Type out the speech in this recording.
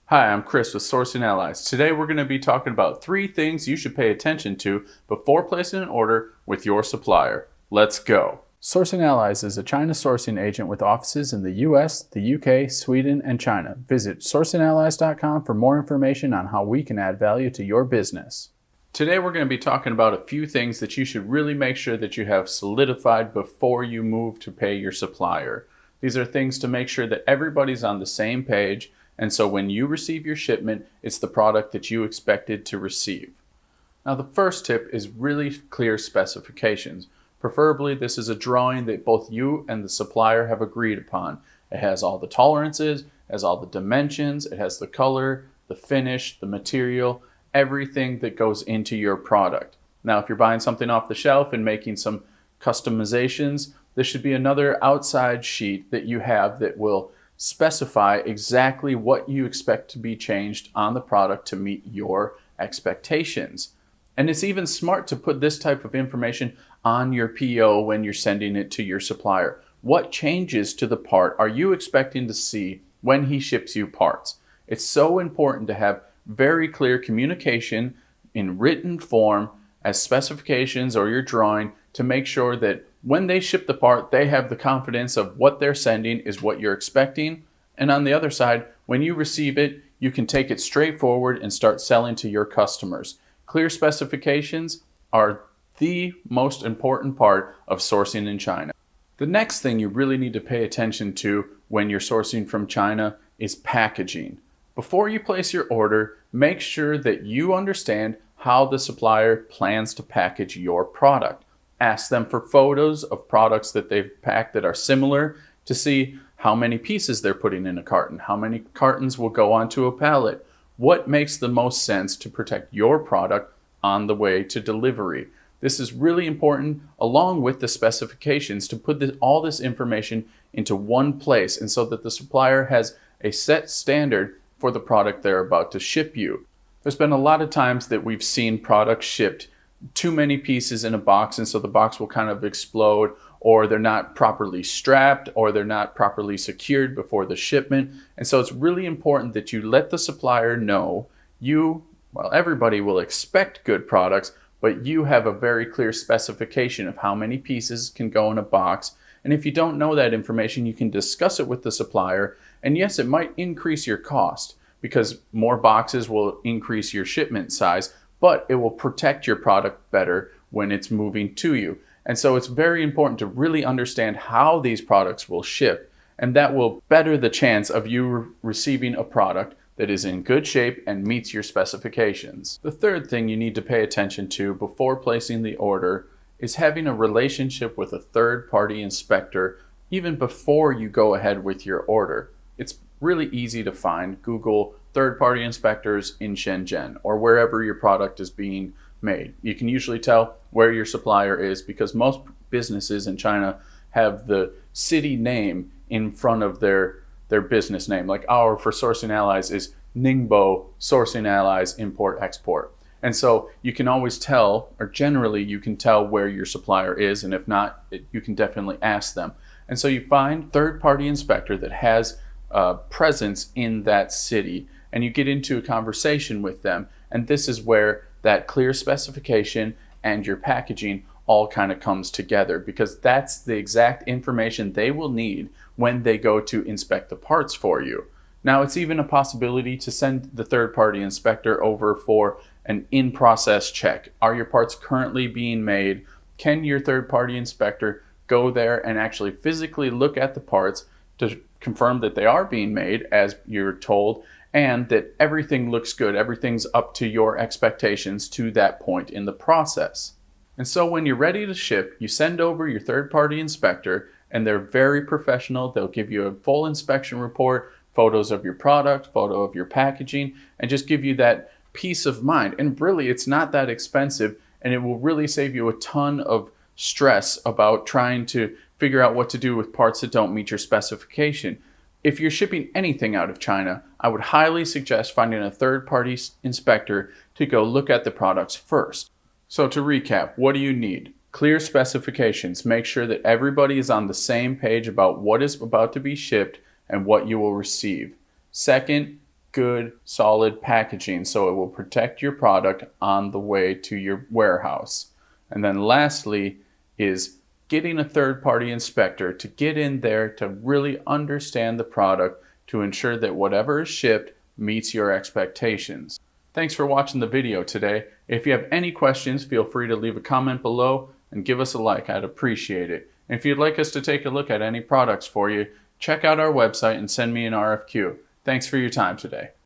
Hi, I'm Chris with Sourcing Allies. Today we're going to be talking about 3 things you should pay attention to before placing an order with your supplier. Let's go. Sourcing Allies is a China sourcing agent with offices in the US, the UK, Sweden, and China. Visit sourcingallies.com for more information on how we can add value to your business. Today we're going to be talking about a few things that you should really make sure that you have solidified before you move to pay your supplier. These are things to make sure that everybody's on the same page, and so when you receive your shipment, it's the product that you expected to receive. Now the first tip is really clear specifications. Preferably this is a drawing that both you and the supplier have agreed upon. It has all the tolerances, it has all the dimensions, it has the color, the finish, the material, everything that goes into your product. Now if you're buying something off the shelf and making some customizations, there should be another outside sheet that you have that will specify exactly what you expect to be changed on the product to meet your expectations. And it's even smart to put this type of information on your PO when you're sending it to your supplier. What changes to the part are you expecting to see when he ships you parts? It's so important to have very clear communication in written form as specifications or your drawing to make sure that when they ship the part, they have the confidence of what they're sending is what you're expecting. And on the other side, when you receive it, you can take it straight forward and start selling to your customers. Clear specifications are the most important part of sourcing in China. The next thing you really need to pay attention to when you're sourcing from China is packaging. Before you place your order, make sure that you understand how the supplier plans to package your product. Ask them for photos of products that they've packed that are similar to see how many pieces they're putting in a carton, how many cartons will go onto a pallet, what makes the most sense to protect your product on the way to delivery. This is really important along with the specifications to put all this information into one place and so that the supplier has a set standard for the product they're about to ship you. There's been a lot of times that we've seen products shipped too many pieces in a box, and so the box will kind of explode, or they're not properly strapped, or they're not properly secured before the shipment. And so it's really important that you let the supplier know everybody will expect good products, but you have a very clear specification of how many pieces can go in a box. And if you don't know that information, you can discuss it with the supplier. And yes, it might increase your cost because more boxes will increase your shipment size, but it will protect your product better when it's moving to you. And so it's very important to really understand how these products will ship, and that will better the chance of you receiving a product that is in good shape and meets your specifications. The third thing you need to pay attention to before placing the order is having a relationship with a third-party inspector even before you go ahead with your order. It's really easy to find. Google third-party inspectors in Shenzhen or wherever your product is being made. You can usually tell where your supplier is because most businesses in China have the city name in front of their business name. Like for Sourcing Allies is Ningbo Sourcing Allies Import Export. And so you can always tell, or generally you can tell where your supplier is, and if not, you can definitely ask them. And so you find third-party inspector that has presence in that city, and you get into a conversation with them, and this is where that clear specification and your packaging all kind of comes together, because that's the exact information they will need when they go to inspect the parts for you. Now it's even a possibility to send the third-party inspector over for an in-process check. Are your parts currently being made? Can your third-party inspector go there and actually physically look at the parts to confirm that they are being made as you're told, and that everything looks good, everything's up to your expectations to that point in the process. And so when you're ready to ship, you send over your third-party inspector, and they're very professional. They'll give you a full inspection report, photos of your product, photo of your packaging, and just give you that peace of mind. And really, it's not that expensive, and it will really save you a ton of stress about trying to figure out what to do with parts that don't meet your specification. If you're shipping anything out of China, I would highly suggest finding a third-party inspector to go look at the products first. So to recap, what do you need? Clear specifications. Make sure that everybody is on the same page about what is about to be shipped and what you will receive. Second, good, solid packaging so it will protect your product on the way to your warehouse. And then lastly is getting a third-party inspector to get in there to really understand the product to ensure that whatever is shipped meets your expectations. Thanks for watching the video today. If you have any questions, feel free to leave a comment below and give us a like. I'd appreciate it. And if you'd like us to take a look at any products for you, check out our website and send me an RFQ. Thanks for your time today.